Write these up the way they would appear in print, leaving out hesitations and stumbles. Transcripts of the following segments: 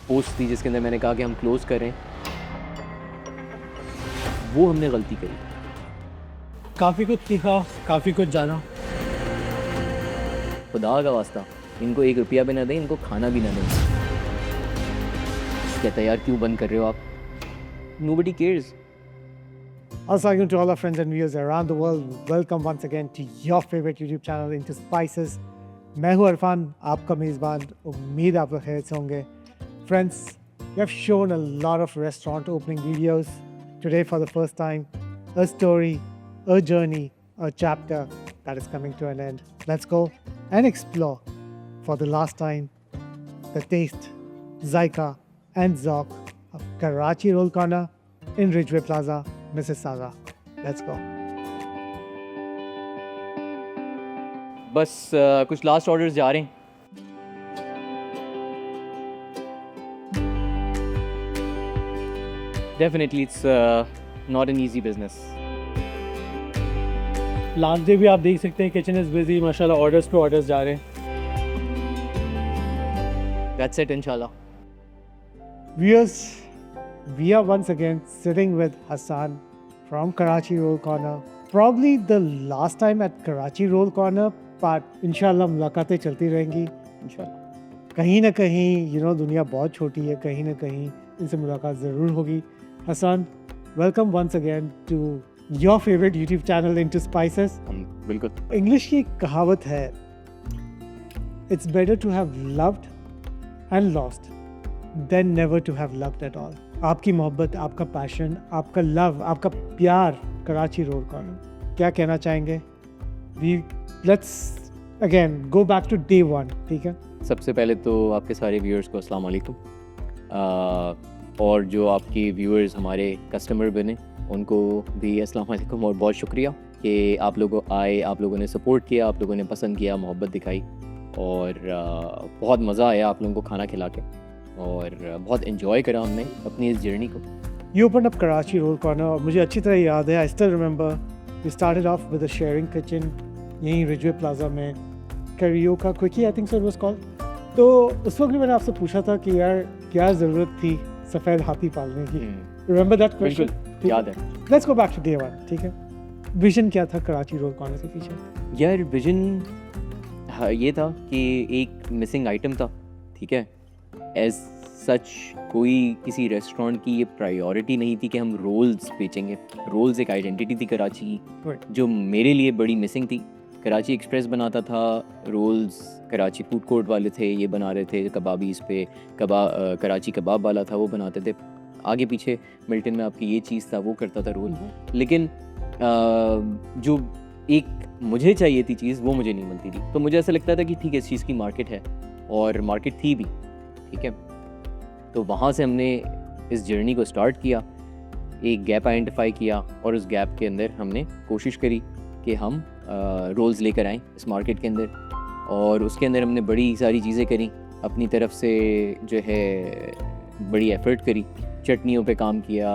Post थी जिसके अंदर मैंने कहा कि हम क्लोज़ करें, वो हमने गलती करी। काफ़ी कुछ सीखा, काफ़ी कुछ जाना। खुदा का वास्ता, इनको 1 रुपया भी ना दें, इनको खाना भी ना दें। कहता है यार क्यों बंद कर रहे हो आप? Nobody cares. Assalamu to all our friends and viewers around the world. Welcome once again to your favorite YouTube channel Into Spices. मैं हूँ अरफान, आपका मेज़बान। उम्मीद आप लोग खैर से होंगे। Friends, we have shown a lot of restaurant opening videos. Today for the first time, a story, a journey, a chapter that is coming to an end. Let's go and explore for the last time the taste, Zaika and Zauq of Karachi Roll Corner in Ridgeway Plaza, Mississauga. Let's go. बस कुछ last orders जा रहे हैं। Definitely it's not an easy business. Last day भी आप देख सकते हैं, किचन इज़ बिजी, माशाल्लाह ऑर्डर्स पे ऑर्डर्स जा रहे हैं। That's it inshallah. Viewers, we are once again sitting with Hassan from Karachi Roll Corner. Probably the last time at Karachi Roll Corner, but inshallah मुलाकातें चलती रहेंगी। इंशाल्लाह कहीं ना कहीं दुनिया बहुत छोटी है, कहीं ना कहीं इनसे मुलाकात ज़रूर होगी। Hassan, welcome once again to your favorite YouTube channel Into Spices. बिल्कुल। इंग्लिश की एक कहावत है, It's better to have loved and lost than never to have loved at all. आपकी मोहब्बत, आपका पैशन, आपका लव, आपका प्यार कराची रोल कॉर्नर, क्या कहना चाहेंगे? Let's again go back to day one, ठीक है? सबसे पहले तो आपके सारे व्यूअर्स को अस्सलाम वालेकुम, और जो आपके व्यूअर्स हमारे कस्टमर बने उनको भी अस्सलाम वालेकुम और बहुत शुक्रिया कि आप लोगों आए, आप लोगों ने सपोर्ट किया, आप लोगों ने पसंद किया, मोहब्बत दिखाई और बहुत मज़ा आया आप लोगों को खाना खिला के और बहुत इन्जॉय करा हमने अपनी इस जर्नी को। You opened up Karachi Roll Corner और मुझे अच्छी तरह याद है, I still remember we started off with a sharing kitchen यहीं Ridgeway Plaza में, Karioka Quicky I think so it was called। तो उस वक्त भी मैंने आपसे पूछा था कि यार क्या ज़रूरत थी सफ़ेद हाथी पालने की। Remember that question? बिल्कुल याद है। Let's go back to day one, ठीक है? विजन क्या था कराची रोल कॉर्नर के पीछे? यार विजन ये था कि एक मिसिंग आइटम था, ठीक है? एज सच कोई किसी रेस्टोरेंट की ये प्रायोरिटी नहीं थी कि हम रोल्स बेचेंगे। रोल्स एक आइडेंटिटी थी कराची की जो मेरे लिए बड़ी मिसिंग थी। कराची एक्सप्रेस बनाता था रोल्स, कराची फूड कोर्ट वाले थे ये बना रहे थे, कबाबीज़ पे कराची कबाब वाला था वो बनाते थे, आगे पीछे मिल्टन में आपकी ये चीज़ था वो करता था रोल। लेकिन जो एक मुझे चाहिए थी चीज़ वो मुझे नहीं मिलती थी। तो मुझे ऐसा लगता था कि ठीक है इस चीज़ की मार्केट है और मार्केट थी भी, ठीक है? तो वहाँ से हमने इस जर्नी को स्टार्ट किया, एक गैप आइडेंटिफाई किया और उस गैप के अंदर हमने कोशिश करी कि हम रोल्स लेकर आएँ इस मार्केट के अंदर और उसके अंदर हमने बड़ी सारी चीज़ें करी अपनी तरफ से, जो है बड़ी एफ़र्ट करी, चटनियों पे काम किया,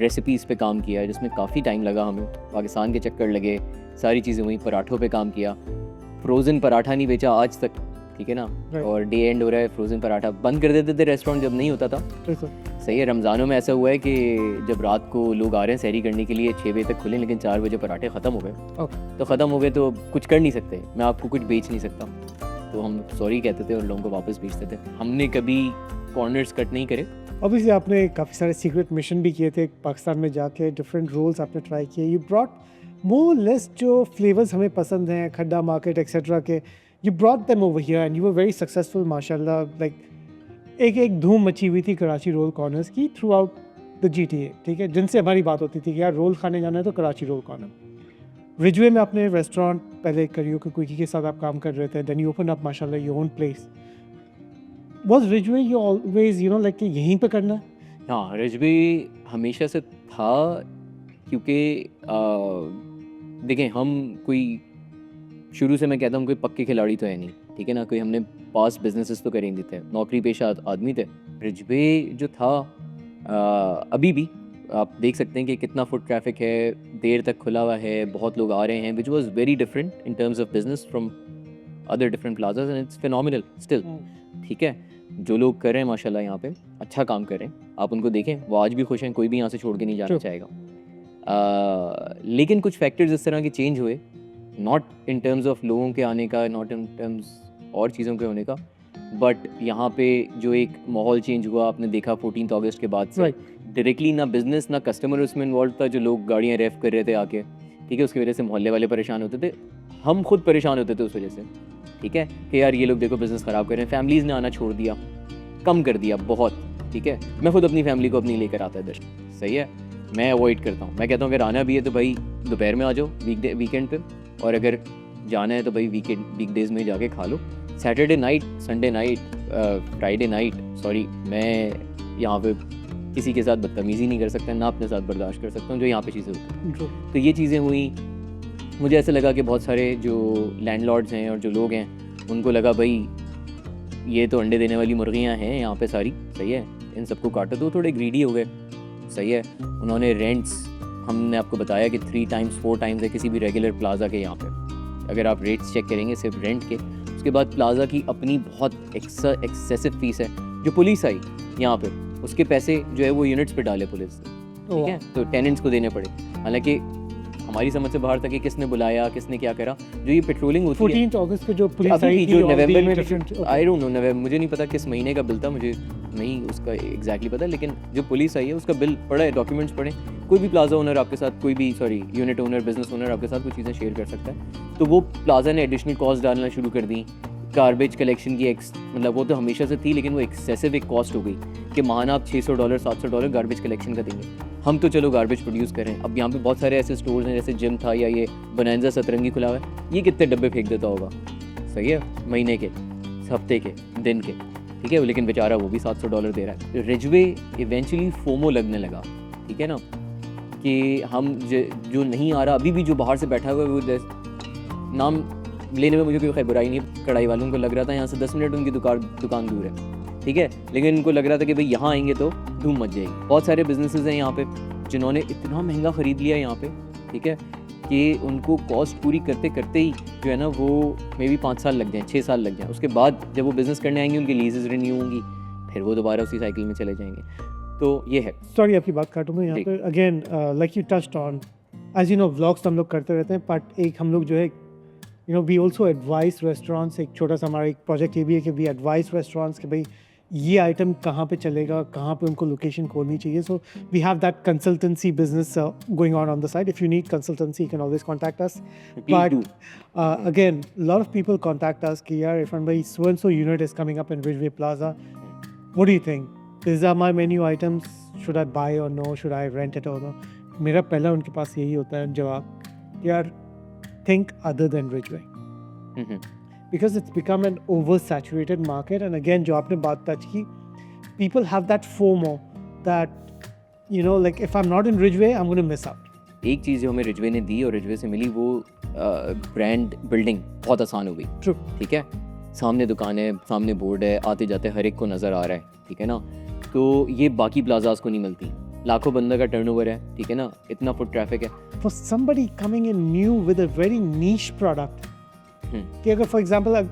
रेसिपीज़ पे काम किया जिसमें काफ़ी टाइम लगा हमें, पाकिस्तान के चक्कर लगे, सारी चीज़ें हुई, पराठों पे काम किया, फ्रोज़न पराठा नहीं बेचा आज तक, ठीक है ना? और डे एंड हो रहा है, फ्रोज़न पराठा बंद कर देते थे रेस्टोरेंट जब नहीं होता था। सही है, रमज़ानों में ऐसा हुआ है कि जब रात को लोग आ रहे हैं सहरी करने के लिए 6 बजे तक खुले लेकिन 4 बजे पराठे ख़त्म हो गए। तो ख़त्म हो गए तो कुछ कर नहीं सकते, मैं आपको कुछ बेच नहीं सकता, तो हम सॉरी कहते थे और लोगों को वापस भेजते थे। हमने कभी कॉर्नर्स कट नहीं करे। ऑब्वियसली आपने काफ़ी सारे सीक्रेट मिशन भी किए थे पाकिस्तान में जाके, डिफरेंट रोल्स आपने ट्राई किए। यू ब्रॉट मोर लेस जो फ्लेवर्स हमें पसंद हैं, खड्डा मार्केट एक्सेट्रा के, you brought them over here and you were very successful माशाल्लाह। लाइक एक धूम मची हुई थी कराची रोल कॉर्नर्स की थ्रू आउट द GTA, ठीक है? जिनसे हमारी बात होती थी कि यार रोल खाने जाना है तो कराची रोल कॉर्नर। रिजवे में अपने रेस्टोरेंट पहले करियोका क्विकी के साथ आप काम कर रहे थे, देन यू ओपन अप माशाल्लाह your own place. Was Ridgeway you always like कि यहीं पे करना है? हाँ, रिजवे हमेशा से था क्योंकि देखें हम कोई शुरू से मैं कहता हूँ कोई पक्के खिलाड़ी तो है नहीं, ठीक है ना? कोई हमने पास बिजनेसेस तो कर ही देते हैं, नौकरी पेशा आदमी थे। रिजवे जो था अभी भी आप देख सकते हैं कि कितना फुट ट्रैफिक है, देर तक खुला हुआ है, बहुत लोग आ रहे हैं, which was very different in terms of business from other different plazas and it's phenomenal still, ठीक है? जो लोग कर रहे हैं माशाल्लाह यहाँ पे अच्छा काम कर रहे हैं, आप उनको देखें, वो आज भी खुश हैं, कोई भी यहाँ से छोड़ के नहीं जाना चाहेगा। लेकिन कुछ फैक्टर्स इस तरह के चेंज हुए, नॉट इन टर्म्स ऑफ लोगों के आने का, नॉट इन टर्म्स और चीज़ों के होने का, बट यहाँ पे जो एक माहौल चेंज हुआ आपने देखा 14 अगस्त के बाद से, डायरेक्टली ना बिजनेस ना कस्टमर उसमें इन्वॉल्व था, जो लोग गाड़ियाँ रेफ कर रहे थे आके, ठीक है, उसकी वजह से मोहल्ले वाले परेशान होते थे, हम खुद परेशान होते थे उस वजह से, ठीक है, कि यार ये लोग देखो बिज़नेस ख़राब कर रहे हैं। फैमिलीज़ ने आना छोड़ दिया, कम कर दिया बहुत, ठीक है। मैं खुद अपनी फैमिली को अपनी लेकर आता इधर, सही है, मैं अवॉइड करता हूँ। मैं कहता हूँ अगर आना भी है तो भाई दोपहर में आ जाओ वीकेंड पे, और अगर जाना है तो भाई वीकडेज़ में जाके खा लो। Saturday night, Sunday night, Friday night, sorry, मैं यहाँ पे किसी के साथ बदतमीज़ी नहीं कर सकता, ना अपने साथ बर्दाश्त कर सकता हूँ जो यहाँ पे चीज़ें होती हैं। तो ये चीज़ें हुई, मुझे ऐसा लगा कि बहुत सारे जो लैंडलॉर्ड्स हैं और जो लोग हैं उनको लगा भाई ये तो अंडे देने वाली मुर्गियाँ हैं यहाँ पे सारी, सही है, इन सबको काटो, तो थोड़े ग्रीडी हो गए, सही है। उन्होंने रेंट्स, हमने आपको बताया कि 3 टाइम्स 4 टाइम्स है किसी भी रेगुलर प्लाजा के यहाँ पे, अगर आप रेट्स चेक करेंगे सिर्फ रेंट के। उसके बाद प्लाजा की अपनी बहुत एक्सेसिव फीस है, जो पुलिस आई यहाँ पे उसके पैसे जो है वो यूनिट्स पे डाले पुलिस ने, ठीक है, तो टेनेंट्स को देने पड़े। हालांकि हमारी समझ से बाहर था कि किसने बुलाया, किसने क्या करा। जो ये पेट्रोलिंग होती है 14 अगस्त को जो पुलिस आई थी, जो नवंबर में, आई डोंट नो, मुझे नहीं पता किस महीने का बिल था, मुझे नहीं उसका एग्जैक्टली पता, लेकिन जो पुलिस आई है उसका बिल पड़ा है, डॉक्यूमेंट्स पड़े। कोई भी प्लाजा ओनर आपके साथ, कोई भी यूनिट ओनर, बिजनेस ओनर आपके साथ कुछ चीज़ें शेयर कर सकता है। तो वो प्लाजा ने एडिशनल कॉस्ट डालना शुरू कर दी। गार्बेज कलेक्शन की मतलब वो तो हमेशा से थी, लेकिन वो एक्सेसिव एक कॉस्ट हो गई कि माना आप $600 $700 गार्बेज कलेक्शन का देंगे। हम तो चलो गार्बेज प्रोड्यूस करें। अब यहाँ पे बहुत सारे ऐसे स्टोर्स हैं, जैसे जिम था या ये बनांजा सतरंगी खुला हुआ है, ये कितने डब्बे फेंक देता होगा, सही है, महीने के, हफ्ते के, दिन के, ठीक है, लेकिन बेचारा वो भी $700 दे रहा है। रिजवे इवेंचुअली फोमो लगने लगा, ठीक है ना, कि हम जो नहीं आ रहा, अभी भी जो बाहर से बैठा हुआ है, वो नाम लेने में मुझे कोई खैर बुराई नहीं, कढ़ाई वालों को लग रहा था यहाँ से 10 मिनट उनकी दुकान दूर है, ठीक है, लेकिन उनको लग रहा था कि भाई यहाँ आएंगे तो धूम मच जाएगी। बहुत सारे बिजनेसेस हैं यहाँ पे जिन्होंने इतना महंगा ख़रीद लिया यहाँ पे, ठीक है, कि उनको कॉस्ट पूरी करते करते ही जो है ना वो मे बी 5 साल लग जाएँ, 6 साल लग जाएँ। उसके बाद जब वो बिज़नेस करने आएंगे, उनकी लीजेस रिन्यू होंगी, फिर वो दोबारा उसी साइकिल में चले जाएंगे। तो ये है। सॉरी आपकी बात काटूंगा यहाँ पे, again like you touched on, as you know vlogs हम लोग करते रहते हैं, बट एक हम लोग जो है वी ऑल्सो एडवाइस रेस्टोरेंट्स, एक छोटा सा हमारा एक प्रोजेक्ट ये भी है कि वी एडवाइस रेस्टोरेंट्स कि भाई ये आइटम कहाँ पे चलेगा, कहाँ पे उनको लोकेशन खोलनी चाहिए। So we have that consultancy business going on the side. If you need consultancy, you can always contact us. But again, a lot of people contact us कि यार इरफान भाई so and so unit is coming up in Ridgeway Plaza. What do you think? These are my menu items. Should I buy or no? Should I rent it or no? मेरा पहला उनके पास यही होता है जवाब, यार think other than Ridgeway. Because it's become an oversaturated market. And again, जो आपने बात touch की, people have that FOMO that, you know, like if I'm not in Ridgeway, I'm going to miss out. एक चीज़ जो हमें Ridgeway ने दी और Ridgeway से मिली, वो ब्रांड बिल्डिंग बहुत आसान हो गई. True. ठीक है, सामने दुकान है, सामने बोर्ड है, आते जाते हर एक को नज़र आ रहा है, ठीक है ना. तो ये बाकी प्लाजास को नहीं मिलती. लाखों बंदा का टर्नओवर है, ठीक है ना, इतना फुट ट्रैफिक है. For somebody coming in new with a very niche product, कि अगर फॉर एग्जांपल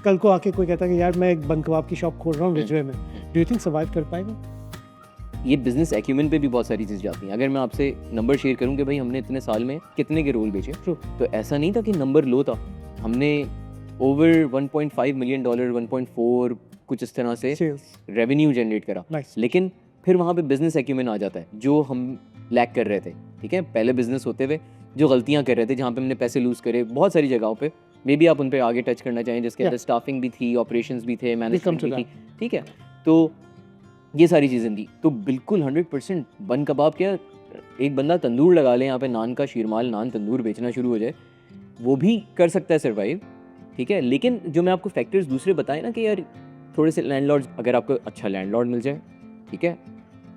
कल को आके कोई कहता है कि यार मैं एक बन कबाब की शॉप खोल रहा हूँ रिजवे में, डू यू थिंक सर्वाइव कर पाएगा? ये बिजनेस एक्यूमेन पे भी बहुत सारी चीज़ जाती हैं. अगर मैं आपसे नंबर शेयर करूँ कि भाई हमने इतने साल में कितने के रोल बेचे, तो ऐसा नहीं था कि नंबर लो था. हमने ओवर $1.5 मिलियन, 1.4 कुछ इस तरह से रेवेन्यू जनरेट करा. लेकिन फिर वहाँ पे बिजनेस एक्यूमेन आ जाता है, जो हम लैक कर रहे थे. ठीक है, पहले बिजनेस होते हुए जो गलतियाँ कर रहे थे, जहाँ पे हमने पैसे लूज़ करे बहुत सारी जगहों पे, मे बी आप उन पे आगे टच करना चाहें, जिसके अंदर स्टाफिंग भी थी, ऑपरेशंस भी थे, मैनेजमेंट भी थी. ठीक है, तो ये सारी चीज़ें थी. तो बिल्कुल 100% बन कबाब क्या, एक बंदा तंदूर लगा ले यहाँ पे, नान का शीरमाल नान तंदूर बेचना शुरू हो जाए, वो भी कर सकता है सर्वाइव. ठीक है, लेकिन जो मैं आपको फैक्टर्स दूसरे बताए ना कि यार थोड़े से लैंडलॉर्ड, अगर आपको अच्छा लैंडलॉर्ड मिल जाए, ठीक है,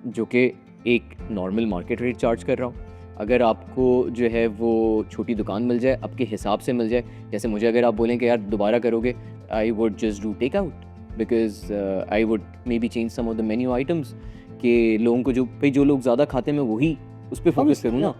जो कि एक नॉर्मल मार्केट रेट चार्ज कर रहा हो, अगर आपको जो है वो छोटी दुकान मिल जाए, आपके हिसाब से मिल जाए. जैसे मुझे अगर आप बोलें कि यार दोबारा करोगे, I would just do take out, because I would maybe change some of the menu items, कि लोगों को जो लोग ज़्यादा खाते हैं मैं वही उस पर फोकस करूँ ना.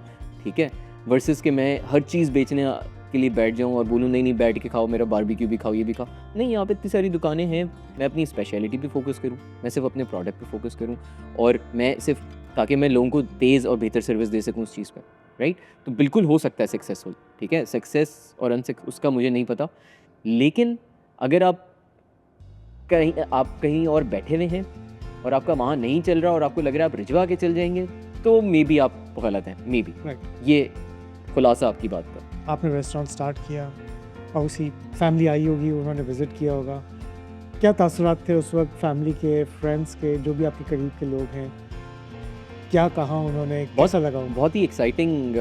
ठीक है, वर्सेस कि मैं हर चीज़ बेचने के लिए बैठ जाऊँ और बोलूँ नहीं बैठ के खाओ, मेरा बारबेक्यू भी खाओ, ये भी खाओ। नहीं, यहाँ पे इतनी सारी दुकानें हैं, मैं अपनी स्पेशलिटी पे फोकस करूँ, मैं सिर्फ अपने प्रोडक्ट पे फोकस करूँ, और मैं सिर्फ ताकि मैं लोगों को तेज़ और बेहतर सर्विस दे सकूँ उस चीज़ पे, राइट। तो बिल्कुल हो सकता है सक्सेसफुल, ठीक है। सक्सेस और उसका मुझे नहीं पता, लेकिन अगर आप कहीं और बैठे हुए हैं और आपका वहाँ नहीं चल रहा और आपको लग रहा है आप रिजवा के चल जाएंगे, तो मे बी आप गलत हैं, मे बी। ये खुलासा आपकी बात का। आपने रेस्टोरेंट स्टार्ट किया, ऑब्वियसली फैमिली आई होगी, उन्होंने विजिट किया होगा, क्या तासुरात थे उस वक्त फैमिली के, फ्रेंड्स के, जो भी आपके करीब के लोग हैं, क्या कहा उन्होंने, कैसा लगा? बहुत ही एक्साइटिंग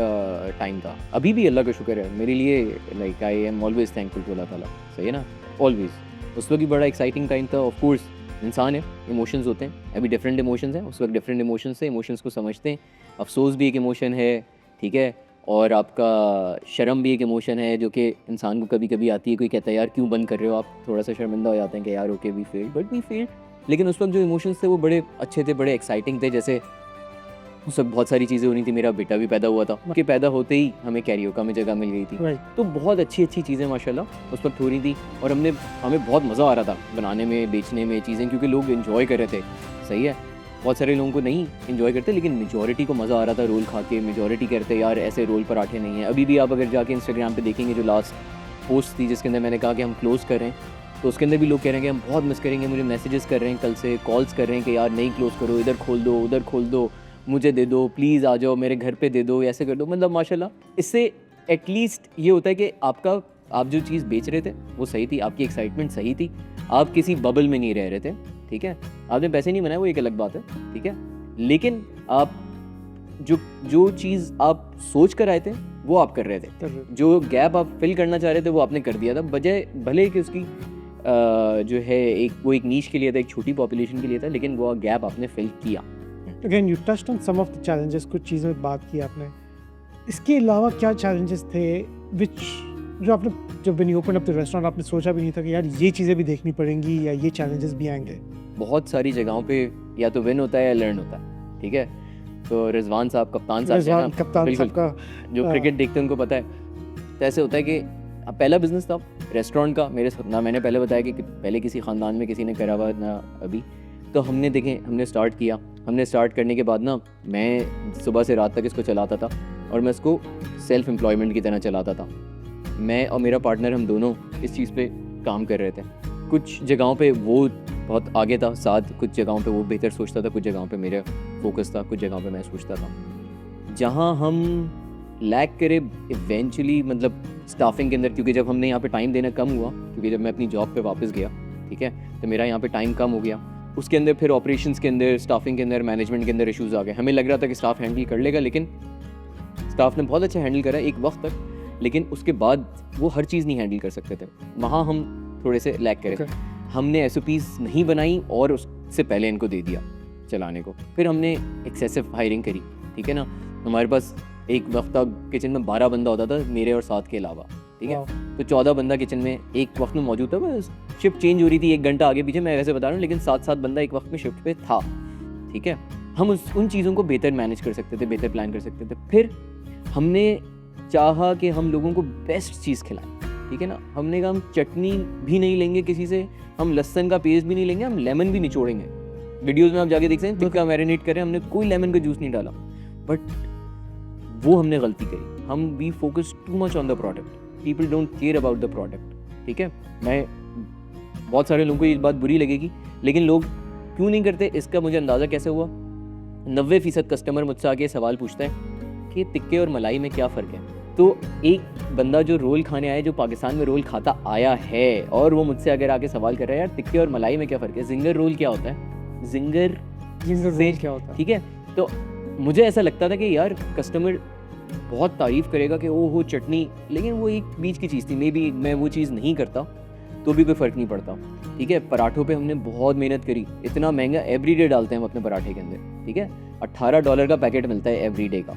टाइम था। अभी भी अल्लाह का शुक्र है मेरे लिए, like I am always thankful to Allah Taala, सही है ना, ऑलवेज। उस वक्त भी बड़ा एक्साइटिंग टाइम था। ऑफ कोर्स इंसान है, इमोशंस होते हैं, अभी डिफरेंट इमोशंस हैं, उस वक्त डिफरेंट इमोशंस से इमोशंस को समझते हैं। अफसोस भी एक इमोशन है, ठीक है, और आपका शर्म भी एक इमोशन है जो कि इंसान को कभी कभी आती है। कोई कहता है यार क्यों बंद कर रहे हो आप, थोड़ा सा शर्मिंदा हो जाते हैं कि यार okay we failed, but we failed. लेकिन उस वक्त जो इमोशंस थे वो बड़े अच्छे थे, बड़े एक्साइटिंग थे। जैसे उस वक्त बहुत सारी चीज़ें हो रही थी, मेरा बेटा भी पैदा हुआ था, उसके पैदा होते ही हमें कैरियोका में जगह मिल गई थी, तो बहुत अच्छी अच्छी चीज़ें माशाल्लाह उस वक्त हो रही थी, और हमें बहुत मज़ा आ रहा था बनाने में, बेचने में चीज़ें, क्योंकि लोग इन्जॉय कर रहे थे, सही है। बहुत सारे लोगों को नहीं इन्जॉय करते, लेकिन मेजॉरिटी को मज़ा आ रहा था रोल खा के। मेजॉरिटी कहते यार ऐसे रोल पराठे नहीं है। अभी भी आप अगर जाके इंस्टाग्राम पे देखेंगे जो लास्ट पोस्ट थी जिसके अंदर मैंने कहा कि हम क्लोज़ कर रहे हैं, तो उसके अंदर भी लोग कह रहे हैं कि हम बहुत मिस करेंगे। मुझे मैसेजेस कर रहे हैं, कल से कॉल्स कर रहे हैं कि यार नहीं क्लोज़ करो, इधर खोल दो, उधर खोल दो, मुझे दे दो, प्लीज़ आ जाओ मेरे घर पे दे दो, ऐसे कर दो। मतलब माशाल्लाह इससे एटलीस्ट ये होता है कि आप जो चीज़ बेच रहे थे वो सही थी, आपकी एक्साइटमेंट सही थी, आप किसी बबल में नहीं रह रहे थे, ठीक है। आपने पैसे नहीं बनाए वो एक अलग बात है, ठीक है, लेकिन आप जो चीज़ आप सोच कर आए थे वो आप कर रहे थे, जो गैप आप फिल करना चाह रहे थे वो आपने कर दिया था, बजाय भले कि उसकी जो है वो एक नीश के लिए था, एक छोटी पॉपुलेशन के लिए था, लेकिन वो गैप आपने फिल किया। Again, you touched on some of the challenges, कुछ चीज़ों में बात की आपने। इसके अलावा क्या challenges थे जो आपने जब when you opened up the restaurant आपने सोचा भी नहीं था कि यार ये चीज़ें भी देखनी पड़ेंगी या ये challenges भी आएंगे? बहुत सारी जगहों पे या तो विन होता है या लर्न होता है, ठीक है। तो रिजवान साहब, कप्तान साहब का जो क्रिकेट देखते हैं उनको पता है। तो ऐसे होता है कि अब पहला बिजनेस था रेस्टोरेंट का, मैंने पहले बताया कि पहले किसी ख़ानदान में किसी ने करा हुआ ना अभी। तो हमने स्टार्ट किया। हमने स्टार्ट करने के बाद ना मैं सुबह से रात तक इसको चलाता था, और मैं इसको सेल्फ एम्प्लॉयमेंट की तरह चलाता था। मैं और मेरा पार्टनर हम दोनों इस चीज़ पे काम कर रहे थे। कुछ जगहों पे वो बहुत आगे था साथ, कुछ जगहों पे वो बेहतर सोचता था, कुछ जगहों पे मेरा फोकस था, कुछ जगहों पे मैं सोचता था। जहाँ हम लैक करे इवेंचुअली, मतलब स्टाफिंग के अंदर, क्योंकि जब हमने यहाँ पे टाइम देना कम हुआ, क्योंकि जब मैं अपनी जॉब पे वापस गया, ठीक है, तो मेरा यहाँ पे टाइम कम हो गया। उसके अंदर फिर ऑपरेशंस के अंदर, स्टाफिंग के अंदर, मैनेजमेंट के अंदर इश्यूज़ आ गए। हमें लग रहा था कि स्टाफ हैंडल कर लेगा, लेकिन स्टाफ ने बहुत अच्छा हैंडल करा एक वक्त तक, लेकिन उसके बाद वो हर चीज़ नहीं हैंडल कर सकते थे। वहाँ हम थोड़े से लैक करे। हमने SOPs नहीं बनाई और उससे पहले इनको दे दिया चलाने को। फिर हमने एक्सेसिव हायरिंग करी, ठीक है ना। हमारे पास एक वक्त किचन में 12 बंदा होता था मेरे और 7 के अलावा, ठीक है। तो 14 बंदा किचन में एक वक्त में मौजूद था। बस शिफ्ट चेंज हो रही थी 1 घंटा आगे पीछे, मैं वैसे बता रहा हूँ, लेकिन 7 बंदा एक वक्त में शिफ्ट पे था, ठीक है। हम उन चीज़ों को बेहतर मैनेज कर सकते थे, बेहतर प्लान कर सकते थे। फिर हमने चाहा कि हम लोगों को बेस्ट चीज़ खिलाएं, ठीक है ना। हमने कहा हम चटनी भी नहीं लेंगे किसी से, हम लहसुन का पेस्ट भी नहीं लेंगे, हम लेमन भी निचोड़ेंगे। वीडियोज़ में आप जाके देख सकते हैं, टिक्का मैरिनेट करें, हमने कोई लेमन का जूस नहीं डाला। बट वो हमने गलती करी। हम we focus too much on the product, people don't care about the product, ठीक है। मैं बहुत सारे लोगों को ये बात बुरी लगेगी, लेकिन लोग क्यों नहीं करते इसका मुझे अंदाज़ा कैसे हुआ। 90% कस्टमर मुझसे आके सवाल पूछता है कि टिक्के और मलाई में क्या फ़र्क है। तो एक बंदा जो रोल खाने आया, जो पाकिस्तान में रोल खाता आया है, और वो मुझसे अगर आके सवाल कर रहा है यार टिक्के और मलाई में क्या फ़र्क है, जिंगर रोल क्या होता है, जिंगर रोल क्या होता है, ठीक है। तो मुझे ऐसा लगता था कि यार कस्टमर बहुत तारीफ़ करेगा कि ओह हो चटनी, लेकिन वो एक बीच की चीज़ थी। मे बी मैं वो चीज़ नहीं करता तो भी कोई फ़र्क नहीं पड़ता, ठीक है। पराठों पे हमने बहुत मेहनत करी। इतना महंगा एवरीडे डालते हैं हम अपने पराठे के अंदर, ठीक है। $18 का पैकेट मिलता है एवरीडे का।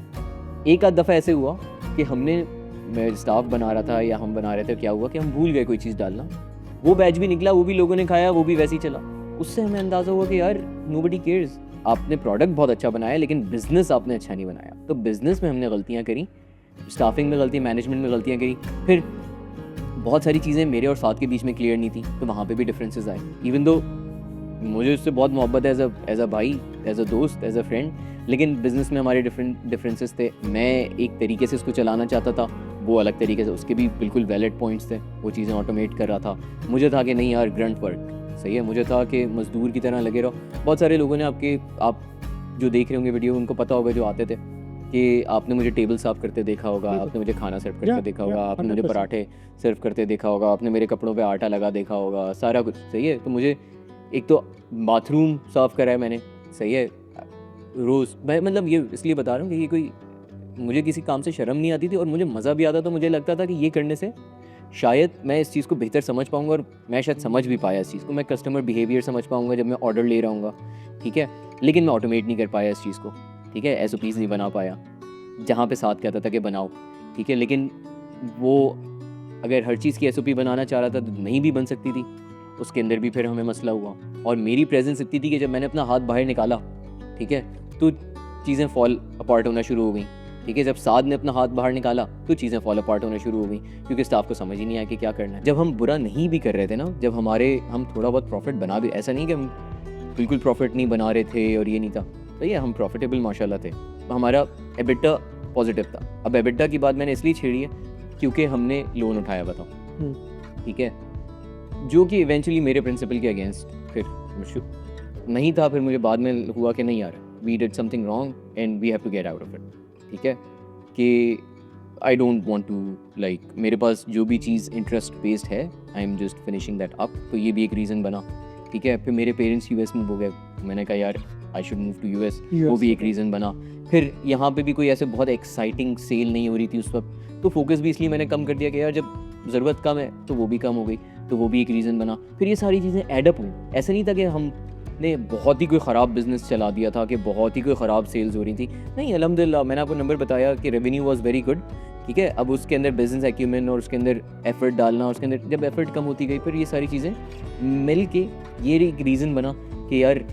एक आध दफ़ा ऐसे हुआ कि मैं स्टाफ बना रहा था या हम बना रहे थे, क्या हुआ कि हम भूल गए कोई चीज़ डालना, वो बैच भी निकला, वो भी लोगों ने खाया, वो भी वैसे ही चला। उससे हमें अंदाज़ा हुआ कि यार नोबडी केयर्स। आपने प्रोडक्ट बहुत अच्छा बनाया, लेकिन बिज़नेस आपने अच्छा नहीं बनाया। तो बिज़नेस में हमने गलतियाँ करी, स्टाफिंग में गलती, मैनेजमेंट में गलतियाँ करी, फिर बहुत सारी चीज़ें मेरे और साथ के बीच में क्लियर नहीं थी, तो वहाँ पे भी डिफरेंसेस आए। इवन दो मुझे उससे बहुत मोहब्बत है एज अ भाई, एज अ दोस्त, एज अ फ्रेंड, लेकिन बिज़नेस में हमारे डिफरेंसेस थे। मैं एक तरीके से उसको चलाना चाहता था, वो अलग तरीके से, उसके भी बिल्कुल वैलिड पॉइंट्स थे, वो चीज़ें ऑटोमेट कर रहा था। मुझे था कि नहीं यार ग्रंट वर्क सही है, मुझे था कि मज़दूर की तरह लगे रहो। बहुत सारे लोगों ने आप जो देख रहे होंगे वीडियो, उनको पता होगा जो आते थे कि आपने मुझे टेबल साफ़ करते देखा होगा, आपने मुझे खाना सर्व करते देखा होगा, आपने मुझे पराठे सर्व करते देखा होगा, आपने मेरे कपड़ों पे आटा लगा देखा होगा, सारा कुछ सही है। तो मुझे एक तो बाथरूम साफ़ करा है मैंने, सही है, रोज़। मैं मतलब ये इसलिए बता रहा हूँ कि ये कोई मुझे किसी काम से शर्म नहीं आती थी और मुझे मज़ा भी आता। तो मुझे लगता था कि ये करने से शायद मैं इस चीज़ को बेहतर समझ पाऊँगा, और मैं शायद समझ भी पाया इस चीज़ को। मैं कस्टमर बिहेवियर समझ पाऊँगा जब मैं ऑर्डर ले रहा हूँगा, ठीक है। लेकिन मैं ऑटोमेट नहीं कर पाया इस चीज़ को, ठीक है। SOPs नहीं बना पाया, जहाँ पे साथ कहता था कि बनाओ, ठीक है। लेकिन वो अगर हर चीज़ की SOP बनाना चाह रहा था तो नहीं भी बन सकती थी, उसके अंदर भी फिर हमें मसला हुआ। और मेरी प्रेजेंस इतनी थी कि जब मैंने अपना हाथ बाहर निकाला, ठीक है, तो चीज़ें फॉल अपार्ट होना शुरू हो गई, ठीक है। जब साद ने अपना हाथ बाहर निकाला तो चीज़ें फॉल अपार्ट होना शुरू हो गई, क्योंकि स्टाफ को समझ ही नहीं आया कि क्या करना है। जब हम बुरा नहीं भी कर रहे थे ना, जब हम थोड़ा बहुत प्रॉफिट बना भी, ऐसा नहीं कि हम बिल्कुल प्रॉफिट नहीं बना रहे थे और ये नहीं था, तो ये हम प्रॉफिटेबल माशाल्लाह थे। हमारा एबिटा पॉजिटिव था। अब एबिटा की बात मैंने इसलिए छेड़ी है क्योंकि हमने लोन उठाया, बताओ, ठीक है, जो कि इवेंचुअली मेरे प्रिंसिपल के अगेंस्ट फिर नहीं था। फिर मुझे बाद में हुआ कि नहीं यार, we did something wrong and we have to get out of it, ठीक है, कि I don't want to like, मेरे पास जो भी चीज़ इंटरेस्ट बेस्ड है, I am just finishing that up. तो ये भी एक रीज़न बना, ठीक है। फिर मेरे पेरेंट्स US मूव हो गए, मैंने कहा यार I should move to US, वो भी एक रीज़न बना। फिर यहाँ पे भी कोई ऐसे बहुत एक्साइटिंग सेल नहीं हो रही थी उस वक्त, तो फोकस भी इसलिए मैंने कम कर दिया कि यार जब ज़रूरत कम है तो वो भी कम हो गई, तो वो भी एक रीज़न बना। फिर ये सारी चीज़ें एडअप हुई। ऐसा नहीं था कि हमने बहुत ही कोई ख़राब बिज़नेस चला दिया था, कि बहुत ही कोई ख़राब सेल्स हो रही थी, नहीं, अल्हम्दुलिल्लाह। मैंने आपको नंबर बताया कि रेवेन्यू वाज वेरी गुड, ठीक है। अब उसके अंदर बिज़नेस एक्यूमेन और उसके अंदर एफर्ट डालना, और उसके अंदर जब एफर्ट कम होती गई, फिर ये सारी चीज़ें मिल के ये एक रीज़न बना कि यार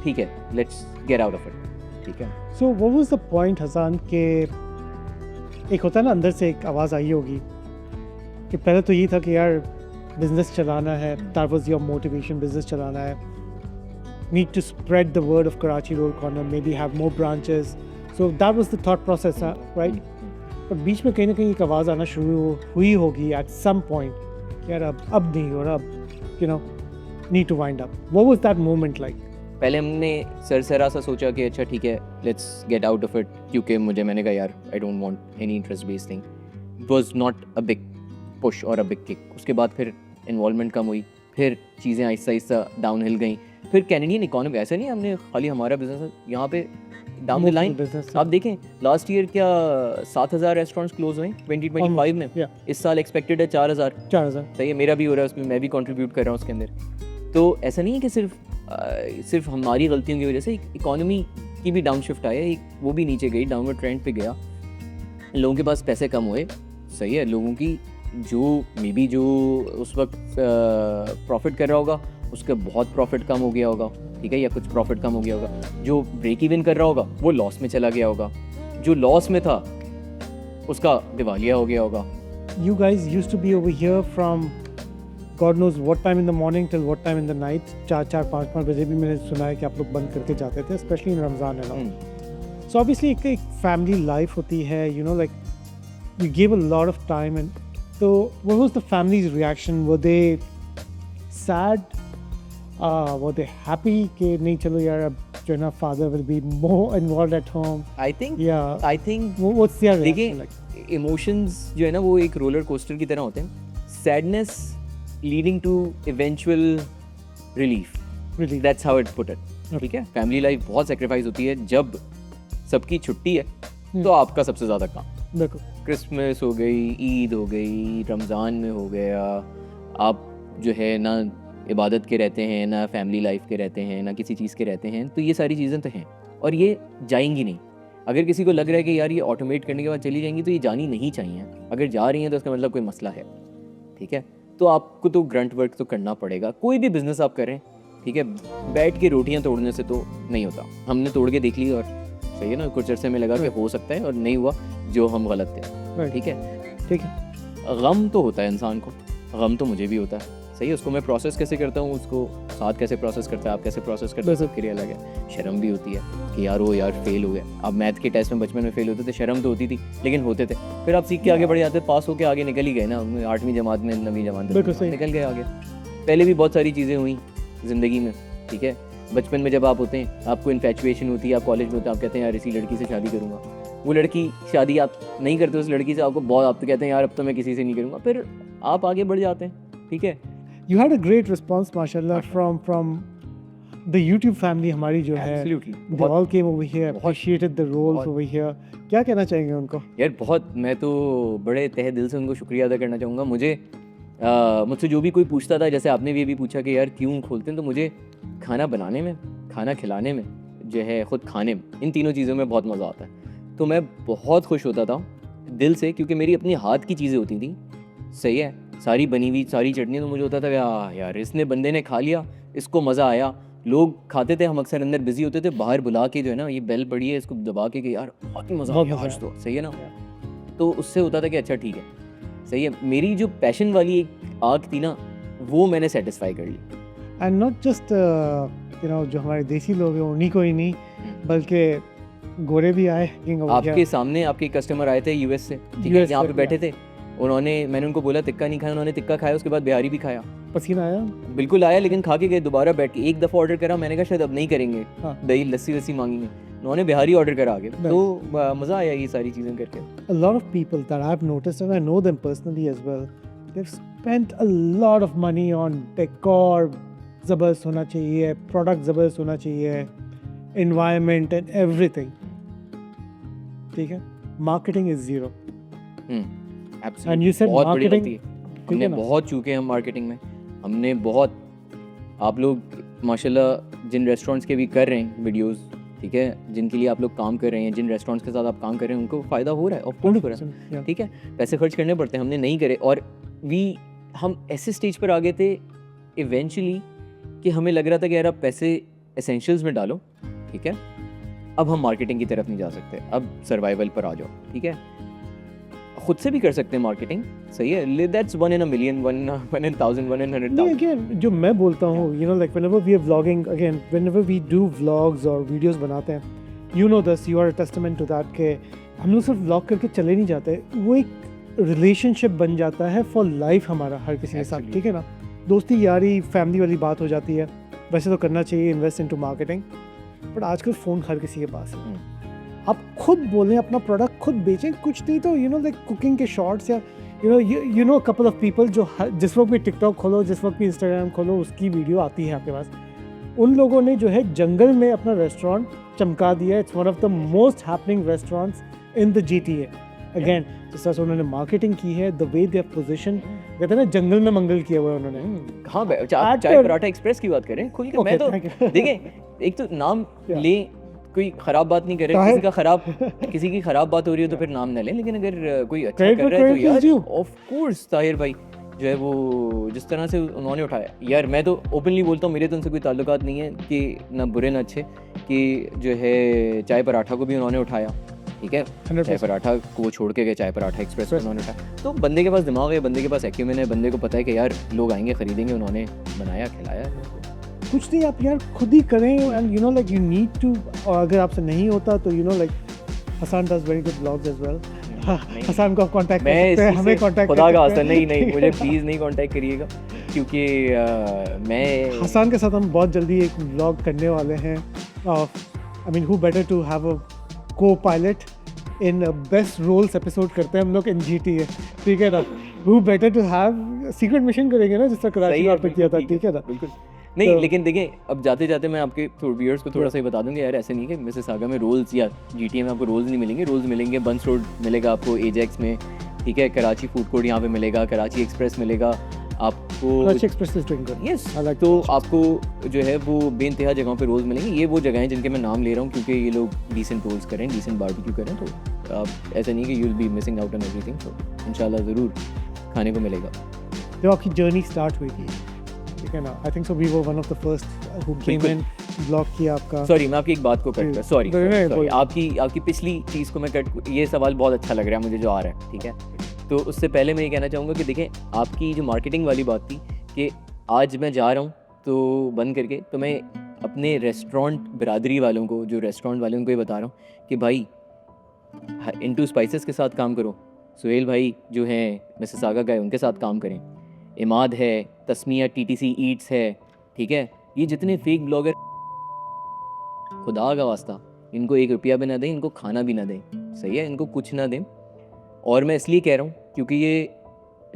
ठीक है, let's get out of it, ठीक है। So what was the point Hasan के एक होता है ना, अंदर से एक आवाज़ आई होगी कि पहले तो ये था कि यार बिजनेस चलाना है, that was your motivation, business चलाना है, need to spread the word of Karachi roll corner, maybe have more branches, so that was the thought process, right. पर बीच में कहीं ना कहीं एक आवाज़ आना शुरू हुई होगी एट सम पॉइंट, यार अब नहीं, और अब you know need to wind up. What was that moment like? पहले हमने सरसरा सा सोचा कि अच्छा ठीक है, let's get out of it, क्योंकि मैंने कहा यार I don't want any interest based thing. It was not a big push और अ बिग किक। उसके बाद फिर इन्वॉल्वमेंट कम हुई, फिर चीज़ें आहिस्ता आहिस्ता डाउन हिल गई। फिर कैनेडियन इकोनॉमी, ऐसा नहीं हमने खाली हमारा बिजनेस यहाँ पे डाउन द लाइन, आप देखें लास्ट ईयर क्या 7,000 रेस्टोरेंट्ट्स क्लोज हुए 2025 में, इस साल एक्सपेक्टेड है 4,000। सही है, मेरा भी हो रहा है उसमें, मैं भी कंट्रीब्यूट कर रहा हूँ उसके अंदर। तो ऐसा नहीं है कि सिर्फ हमारी गलतियों की वजह से इकोनॉमी की भी डाउन शिफ्ट आया, वो भी नीचे गई, डाउनवर्ड ट्रेंड पे गया। लोगों के पास पैसे कम हुए, सही है, लोगों की जो उस वक्त प्रॉफिट कर रहा होगा उसका बहुत प्रॉफिट कम हो गया होगा, ठीक है, या कुछ प्रॉफिट कम हो गया होगा। जो ब्रेक इवन कर रहा होगा वो लॉस में चला गया होगा, जो लॉस में था उसका दिवालिया हो गया होगा। You guys used to be over here from God knows what time in the morning till what time in the night. 4-5 बजे भी मैंने सुना है कि आप लोग बंद करके जाते थे, especially in Ramzan and all. So obviously एक family life होती है, you know, like you gave a lot of time, and so what was the family's reaction? Were they sad? Were they happy कि नहीं चलो यार अब जो है ना father will be more involved at home? I think what's their reaction like? Emotions जो है ना वो एक रोलर कोस्टर की तरह होते हैं। Sadness leading to eventual relief, that's how it put it, ठीक है। फैमिली लाइफ बहुत सेक्रीफाइस होती है। जब सबकी छुट्टी है तो आपका सबसे ज़्यादा काम, बिल्कुल, क्रिसमस हो गई, ईद हो गई, रमज़ान में हो गया, आप जो है ना इबादत के रहते हैं, ना फैमिली लाइफ के रहते हैं, ना किसी चीज़ के रहते हैं। तो ये सारी चीज़ें तो हैं और ये जाएंगी नहीं। अगर किसी को लग रहा है कि यार ये ऑटोमेट करने के बाद चली जाएंगी, तो ये जानी नहीं चाहिए। अगर जा रही हैं तो उसका मतलब कोई मसला है, ठीक है। तो आपको तो ग्रंट वर्क तो करना पड़ेगा, कोई भी बिजनेस आप करें, ठीक है। बैठ के रोटियां तोड़ने से तो नहीं होता। हमने तोड़ के देख ली और सही है ना, कुछ अरसे में लगा कि हो सकता है और नहीं हुआ, जो हम गलत थे, ठीक है। गम तो होता है इंसान को, गम तो मुझे भी होता है, सही है। उसको मैं प्रोसेस कैसे करता हूँ, उसको साथ कैसे प्रोसेस करता है, आप कैसे प्रोसेस करते हो, सबके लिए अलग है। शर्म भी होती है कि यार वो यार फेल हो गया। अब मैथ के टेस्ट में बचपन में फेल होते थे, शर्म तो होती थी, लेकिन होते थे। फिर आप सीख के आगे बढ़ जाते, पास होके आगे निकल ही गए ना, 8वीं जमात में 9वीं जमात में निकल गए आगे। पहले भी बहुत सारी चीज़ें हुई ज़िंदगी में, ठीक है। बचपन में जब आप होते हैं, आपको इन्फैचुएशन होती है, आप कॉलेज में होते हैं, आप कहते हैं यार इसी लड़की से शादी करूँगा। वो लड़की शादी आप नहीं करते उस लड़की से, आपको बहुत, आप तो कहते हैं यार अब तो मैं किसी से नहीं करूँगा, फिर आप आगे बढ़ जाते हैं, ठीक है। You had a great response, mashallah, from the YouTube family हमारी जो है। Absolutely. They all came over here, appreciated the roles over here. क्या कहना चाहेंगे उनको? यार बहुत, मैं तो बड़े तहे दिल से उनको शुक्रिया अदा करना चाहूँगा। मुझसे जो भी कोई पूछता था, जैसे आपने भी अभी पूछा कि यार क्यों खोलते हैं, तो मुझे खाना बनाने में, खाना खिलाने में, जो है ख़ुद खाने में, इन तीनों चीज़ों में बहुत मज़ा आता है। तो मैं बहुत खुश होता था दिल से, क्योंकि मेरी अपनी हाथ की चीज़ें होती थी, सही है, सारी बनी हुई सारी चटनी, तो मुझे होता था यार इसने बंदे ने खा लिया, इसको मज़ा आया। लोग खाते थे, हम अक्सर अंदर बिजी होते थे, बाहर बुला के जो है ना, ये बेल पड़ी है, इसको दबा के कि यार बहुत ही मज़ा आया आज तो, सही है ना। तो उससे होता था कि अच्छा ठीक है, सही है। मेरी जो पैशन वाली एक आग थी ना, वो मैंने सेटिस्फाई कर ली। एंड नॉट जस्ट जो हमारे देसी लोग हैं उन्हीं को ही नहीं, बल्कि गोरे भी आए। आपके सामने आपके कस्टमर आए थे यूएस से, ठीक है, यहाँ पे बैठे थे, मैंने उनको बोला तिक्का नहीं खाया, उन्होंने तिक्का खाया, उसके बाद बिहारी भी खाया। पसीना आया? बिल्कुल आया, लेकिन खा के गए, दोबारा बैठ के एक दफ़ा ऑर्डर करा, मैंने कहा शायद अब नहीं करेंगे, दही लस्सी वस्सी मांगेंगे, उन्होंने बिहारी ऑर्डर करा आगे, तो मज़ा आया ये सारी चीज़ें करके। A lot of people that I've noticed, and I know them personally as well, they've spent a lot of money on decor, ज़बरदस्त होना चाहिए, प्रोडक्ट ज़बरदस्त होना चाहिए, environment and everything, ठीक है। Marketing is zero. And you said marketing, हमने बहुत चूके हम मार्केटिंग में, हमने बहुत, आप लोग माशाल्लाह जिन रेस्टोरेंट्स के भी कर रहे हैं वीडियोस, ठीक है, जिनके लिए आप लोग काम कर रहे हैं, जिन रेस्टोरेंट्स के साथ आप काम कर रहे हैं, उनको फ़ायदा हो रहा है, ऑफ कोर्स हो रहा है, ठीक है। पैसे खर्च करने पड़ते हैं, हमने नहीं करे, और हम ऐसे स्टेज पर आ गए थे इवेंचुअली कि हमें लग रहा था कि यार अब पैसे एसेंशियल्स में डालो, ठीक है, अब हम मार्केटिंग की तरफ नहीं जा सकते, अब सर्वाइवल पर आ जाओ, ठीक है। खुद से भी कर सकते हैं मार्केटिंग, सही है, that's 1 in a million, 1 in 1000, 1 in 100,000। Again जो मैं बोलता हूँ, you know, like whenever we are vlogging, again whenever we do vlogs और वीडियोस बनाते हैं, you know this, you are a testament to that, के हम लोग सिर्फ व्लॉग करके चले नहीं जाते, वो एक रिलेशनशिप बन जाता है फॉर लाइफ हमारा हर किसी के साथ, ठीक है ना। दोस्ती यारी फैमिली वाली बात हो जाती है। वैसे तो करना चाहिए इन्वेस्ट इनटू मार्केटिंग, बट आजकल फ़ोन हर किसी के पास है। आप खुद बोलें, अपना प्रोडक्ट खुद बेचें, कुछ नहीं तो यू नो लाइक कुकिंग के शॉर्ट्स, या you know couple of people जो जिस वक्त भी टिकटॉक खोलो, जिस वक्त भी इंस्टाग्राम खोलो, उसकी वीडियो आती है आपके पास। उन लोगों ने जो है जंगल में अपना रेस्टोरेंट चमका दिया। It's one of the most happening restaurants in the GTA। Again जिस तरह से उन्होंने मार्केटिंग की है, the way they have position, कहते हैं ना जंगल में मंगल किया हुआ है उन्होंने। हाँ, चाय पराठा एक्सप्रेस की बात करें खुल के, मैं तो देखें, एक तो नाम ले, कोई ख़राब बात नहीं कर रहे, किसी की ख़राब बात हो रही है तो फिर नाम न लें, लेकिन अगर कोई अच्छा कर रहा है तो यार ऑफ कोर्स ताहिर भाई जो है वो जिस तरह से उन्होंने उठाया, यार मैं तो ओपनली बोलता हूँ, मेरे तो उनसे कोई ताल्लुकात नहीं है कि ना बुरे ना अच्छे, कि जो है चाय पराठा को भी उन्होंने उठाया, ठीक है, चाय पराठा को छोड़ के गए, चाय पराठा एक्सप्रेस को उन्होंने उठाया। तो बंदे के पास दिमाग है, बंदे के पास एक्यूमेन है, बंदे को पता है कि यार लोग आएंगे खरीदेंगे, उन्होंने बनाया खिलाया। कुछ नहीं, आप यार खुद ही करें, and you know like you need to, और अगर आपसे नहीं होता तो you know like Hasan does very good vlogs as well. Hasan को कांटेक्ट कर सकते हैं, हमें कांटेक्ट खुदा का हसन, नहीं मुझे प्लीज़ नहीं कांटेक्ट करिएगा, क्योंकि मैं हसन के साथ हम बहुत जल्दी एक व्लॉग करने वाले हैं। I mean who better to have a को पायलट इन बेस्ट रोल्स एपिसोड करते हैं हम लोग इन GTA, ठीक है ना। Who better to have secret mission करेंगे ना, जिस तरह कराची रोल पे किया था, ठीक है ना। बिल्कुल नहीं तो, लेकिन देखिए अब जाते जाते मैं आपके व्यूअर्स को थोड़ा सा ही बता दूंगा, यार ऐसे नहीं कि मिसिसागा में रोल्स या GTA में आपको रोल्स नहीं मिलेंगे, रोल्स मिलेंगे बंस रोड मिलेगा आपको, एजेक्स में, ठीक है, कराची फूड कोर्ट यहाँ पे मिलेगा, कराची एक्सप्रेस मिलेगा आपको, Karachi express is doing good, yes. तो आपको जो है वो बेइंतहा जगहों पे रोल्स मिलेंगे। ये वो जगह हैं जिनके मैं नाम ले रहा हूँ क्योंकि ये लोग डिसेंट रोल्स करें, डिसेंट बारबेक्यू करें, तो आप ऐसा नहीं कि you will be missing out on everything, तो इंशाल्लाह ज़रूर खाने को मिलेगा। जब आपकी जर्नी स्टार्ट हुई थी ठीक है ना. I think so we were one of the first who came in, block किया आपका. सॉरी, मैं आपकी एक बात को कट कर, सॉरी नहीं, आपकी पिछली चीज़ को मैं कट, ये सवाल बहुत अच्छा लग रहा है मुझे जो आ रहा है, ठीक है. तो उससे पहले मैं ये कहना चाहूँगा कि देखें, आपकी जो मार्केटिंग वाली बात थी कि आज मैं जा रहा हूँ तो बंद करके, तो मैं अपने रेस्टोरेंट बिरादरी वालों को, जो रेस्टोरेंट वालों को ये बता रहा हूँ कि भाई इनटू स्पाइसेस के साथ काम करो. सुहेल भाई जो हैं मिसिसागा का है, उनके साथ काम करें. इमाद है, तस्मिया TTC ईट्स है, ठीक है. ये जितने फेक ब्लॉगर, खुदा का वास्ता, इनको 1 रुपया भी ना दें, इनको खाना भी ना दें, सही है, इनको कुछ ना दें. और मैं इसलिए कह रहा हूँ क्योंकि ये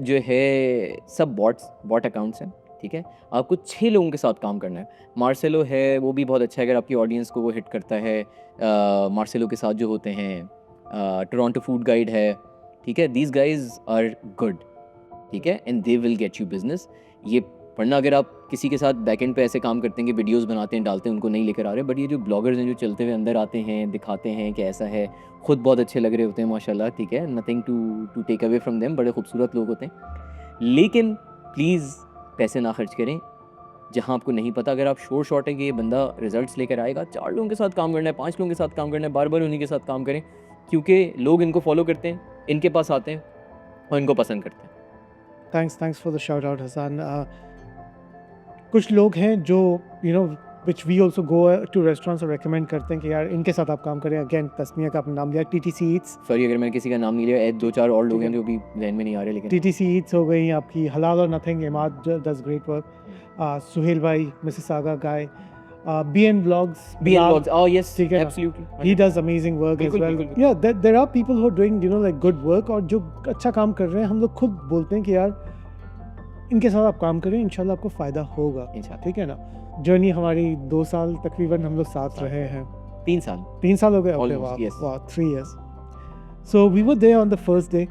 जो है सब बॉट अकाउंट्स हैं, ठीक है. आपको 6 लोगों के साथ काम करना है. मार्सेलो है, वो भी बहुत अच्छा है अगर आपकी ऑडियंस को वो हिट करता है. मार्सेलो के साथ जो होते हैं, टोरंटो फूड गाइड है, ठीक है. दीज गाइज आर गुड, ठीक है, and they will get you business. ये पढ़ना, अगर आप किसी के साथ बैकएंड पे ऐसे काम करते हैं कि वीडियोस बनाते हैं, डालते हैं, उनको नहीं लेकर आ रहे. बट ये जो ब्लॉगर्स हैं जो चलते हुए अंदर आते हैं, दिखाते हैं कि ऐसा है, खुद बहुत अच्छे लग रहे होते हैं माशाल्लाह, ठीक है, nothing to take away from them, बड़े खूबसूरत लोग होते हैं. लेकिन प्लीज़ पैसे ना खर्च करें जहाँ आपको नहीं पता. अगर आप शॉर्ट है कि ये बंदा रिजल्ट्स लेकर आएगा, 4 लोगों के साथ काम करना है, 5 लोगों के साथ काम करना है, बार बार उन्हीं के साथ काम करें, क्योंकि लोग इनको फॉलो करते हैं, इनके पास आते हैं और इनको पसंद करते हैं. Thanks for the shout out, Hassan. कुछ लोग हैं जो which we also go to restaurants और recommend करते हैं कि यार इनके साथ आप काम करें. Again, तस्मिया का आपने नाम लिया, TTC Eats. सॉरी अगर मैंने किसी का नाम नहीं लिया, 2-4 और लोग हैं जो भी ध्यान में नहीं आ रहे, लेकिन TTC Eats हो गई आपकी, हलाल और nothing, Imad does great work. Suhail भाई, Mississauga guy. BN Vlogs. Oh yes, absolutely. He does amazing work as well. बिल्कुल. Yeah, there are people who are doing like good work और जो अच्छा काम कर रहे हैं. हम लोग खुद बोलते हैं कि यार इनके साथ आप काम करें, इंशाल्लाह आपको फ़ायदा होगा, ठीक है ना. जर्नी हमारी 2 साल तकरीबन हम लोग साथ रहे हैं. 3 साल हो गए. वाह, 3 years. So we were there on the first day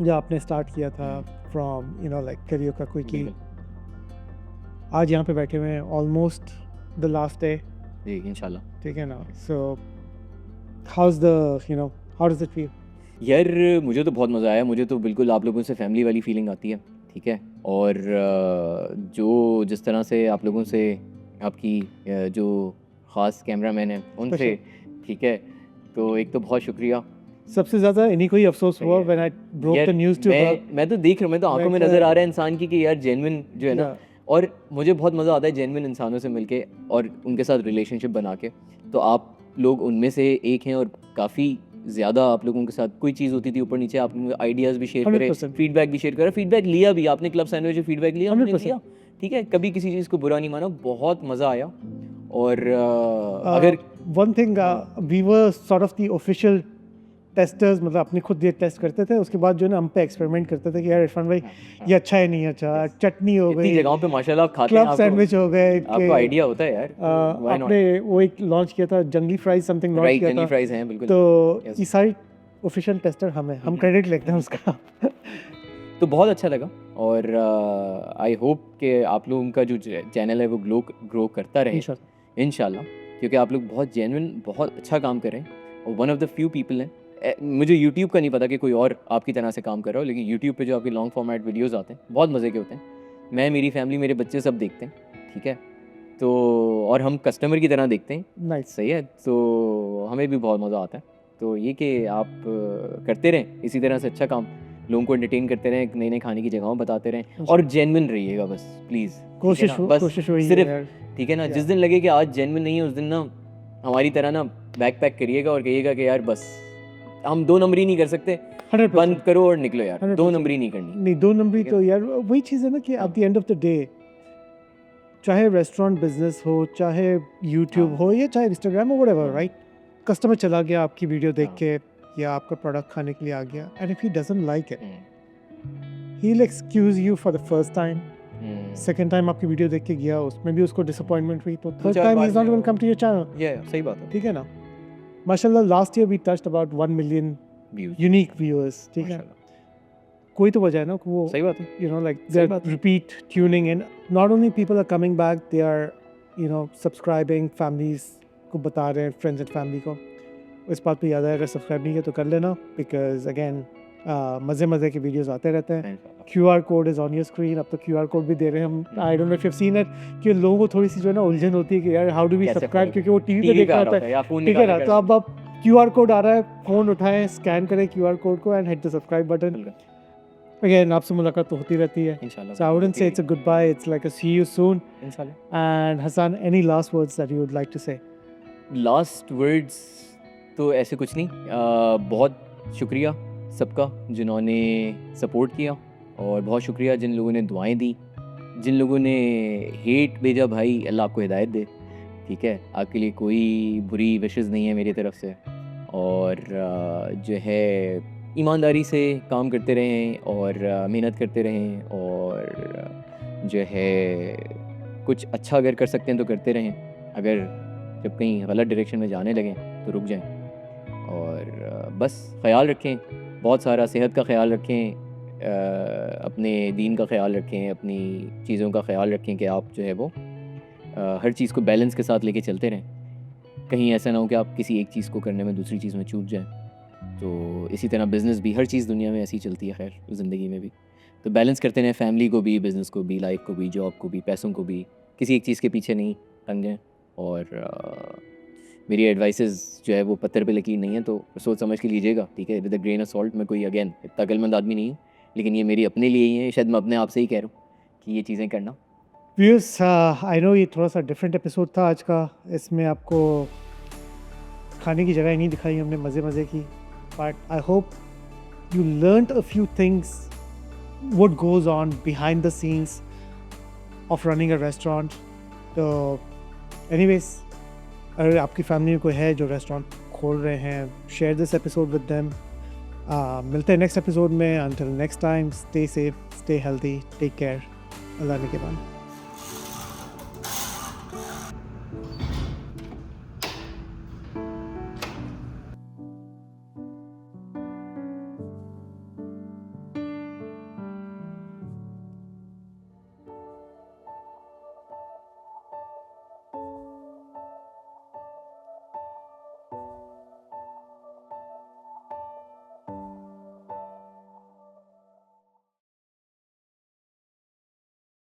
जब आपने स्टार्ट किया था from like Karioka Quicky. आज यहाँ पे बैठे हुए हैं, ऑलमोस्ट द लास्ट डे जी, इंशाल्लाह, ठीक है ना. So how does it feel? यार मुझे तो बहुत मज़ा आया. मुझे तो बिल्कुल आप लोगों से फैमिली वाली फीलिंग आती है, ठीक है. और जो जिस तरह से आप लोगों से आपकी जो ख़ास कैमरामैन है उनसे, ठीक है, तो एक तो बहुत शुक्रिया. सबसे ज़्यादा इन्हीं को ही अफसोस हुआ when I broke the news to her. मैं तो देख रहा हूँ, मैं तो आंखों में नज़र आ रहा है इंसान की कि यार जेन्युइन जो है ना. और मुझे बहुत मज़ा आता है जेन्युइन इंसानों से मिलके और उनके साथ रिलेशनशिप बना के. तो आप लोग उनमें से एक हैं और काफ़ी ज़्यादा आप लोगों के साथ कोई चीज़ होती थी ऊपर नीचे, आप आइडियाज़ भी शेयर करें, फीडबैक भी शेयर करें. फीडबैक लिया भी आपने, क्लब सैंडविच में फीडबैक लिया, हमने लिया, ठीक है. कभी किसी चीज़ को बुरा नहीं माना, बहुत मज़ा आया. और अगर one thing, we were sort of the official testers, मतलब अपने खुद ये टेस्ट करते थे. उसके बाद जो है ना हम पे एक्सपेरिमेंट करते थे कि यार इरफान भाई ये अच्छा है नहीं अच्छा. चटनी हो गई, जगहों पे माशाल्लाह आप खाते हैं, क्लब सैंडविच हो गए, आपको आइडिया होता है यार. आपने वो एक लॉन्च किया था, जंगली फ्राइज समथिंग लॉन्च किया था. जंगली फ्राइज हैं बिल्कुल. तो ये सारी ऑफिशियल टेस्टर हम क्रेडिट लेते हैं उसका. तो बहुत अच्छा लगा. और आई होप कि आप लोगों का जो चैनल है वो ग्रो करता रहे इंशाल्लाह, क्योंकि आप लोग बहुत जेन्युइन, बहुत अच्छा काम कर रहे हैं. और one of the few people हैं, मुझे YouTube का नहीं पता कि कोई और आपकी तरह से काम कर रहा हो, लेकिन YouTube पे जो आपके लॉन्ग फॉर्मेट वीडियोस आते हैं बहुत मज़े के होते हैं. मैं, मेरी फैमिली, मेरे बच्चे सब देखते हैं, ठीक है. तो और हम कस्टमर की तरह देखते हैं. नाइस, सही है. तो हमें भी बहुत मज़ा आता है. तो ये कि आप करते रहें इसी तरह से अच्छा काम, लोगों को एंटरटेन करते रहें, नई नई खाने की जगहों बताते रहें और जेन्युइन रहिएगा बस, प्लीज़. कोशिश वही सिर्फ, ठीक है ना. जिस दिन लगे कि आज जेन्युइन नहीं है, उस दिन ना हमारी तरह ना बैक पैक करिएगा और कहिएगा कि यार बस हम 2 नंबरी नहीं कर सकते, बंद करो और निकलो यार. 2 नंबरी नहीं करनी. नहीं, 2 नंबरी तो यार वही चीज़ है ना कि at the end of the day, चाहे रेस्टोरेंट बिजनेस हो, चाहे यूट्यूब हो, या चाहे इंस्टाग्राम हो, व्हाटएवर, राइट. कस्टमर चला गया आपकी वीडियो देख के या आपका प्रोडक्ट खाने के लिए आ गया, and if he doesn't like it, he will excuse you for the first time. Second time आपकी वीडियो देख के गया, उसमें भी उसको डिसअपॉइंटमेंट हुई, तो third time he is not going to come to your channel. सही बात है, ठीक है ना. माशाल्लाह last year we touched about 1 million unique viewers, ठीक है. कोई तो वजह है ना, वो सही बात है. like they're repeat tuning in. Not only people are coming back, they are subscribing, families को बता रहे हैं, friends and family को. इस बात पे याद है, अगर सब्सक्राइब नहीं किया तो कर लेना, because again मज़े मज़े के वीडियोस आते रहते हैं। इंशाल्लाह। QR code is on your screen. अब तो QR कोड भी दे रहे हैं हम। I don't know if you have seen it कि लोगों को थोड़ी सी जो है ना उलझन होती है कि यार हाउ डू वी कैसे सब्सक्राइब, करोगे? क्योंकि वो टीवी पे टीवी पे देखना आ रहा होता होता है, है या फोन ठीक है निकाल ना। के तो अब QR कोड आ रहा है, फ़ोन उठाएं, स्कैन करें QR कोड को and hit the subscribe button. Again आपसे मुलाकात तो होती रहती है। इंशाल्लाह। So I wouldn't say it's a goodbye, it's like a see you soon. इंशाल्लाह। And Hassan, any last words that you would like to say? Last words तो ऐसे कुछ नहीं, बहुत शुक्रिया सबका जिन्होंने सपोर्ट किया, और बहुत शुक्रिया जिन लोगों ने दुआएं दी, जिन लोगों ने हेट भेजा, भाई अल्लाह आपको हिदायत दे, ठीक है। आपके लिए कोई बुरी विशेस नहीं है मेरी तरफ से, और जो है ईमानदारी से काम करते रहें और मेहनत करते रहें, और जो है कुछ अच्छा अगर कर सकते हैं तो करते रहें, अगर जब कहीं गलत डायरेक्शन में जाने लगें तो रुक जाएं, और बस ख्याल रखें, बहुत सारा सेहत का ख्याल रखें, अपने दीन का ख्याल रखें, अपनी चीज़ों का ख्याल रखें कि आप जो है वो हर चीज़ को बैलेंस के साथ लेके चलते रहें। कहीं ऐसा ना हो कि आप किसी एक चीज़ को करने में दूसरी चीज़ में चूक जाएं। तो इसी तरह बिज़नेस भी, हर चीज़ दुनिया में ऐसी चलती है, खैर ज़िंदगी में भी, तो बैलेंस करते रहें, फैमिली को भी, बिज़नेस को भी, लाइफ को भी, जॉब को भी, पैसों को भी, किसी एक चीज़ के पीछे नहीं टंग जाएँ। और मेरी एडवाइसेस जो है वो पत्थर पे लकीर नहीं है, तो सोच समझ के लीजिएगा, ठीक है, with a grain of salt. मैं कोई अगेन इतना अक्लमंद आदमी नहीं हूँ, लेकिन ये मेरी अपने लिए ही है, शायद मैं अपने आप से ही कह रहा हूँ कि ये चीज़ें करना। Viewers, आई नो ये थोड़ा सा डिफरेंट एपिसोड था आज का। इसमें आपको खाने की जगह नहीं दिखाई हमने, मज़े मज़े की, but I hope you learned a few things what goes on behind the scenes of running a restaurant. तो एनीवेज, अगर आपकी फैमिली में कोई है जो रेस्टोरेंट खोल रहे हैं, share this episode with them. मिलते हैं नेक्स्ट एपिसोड में। Until next time, stay safe, stay healthy, take care. Allah ने के बाद।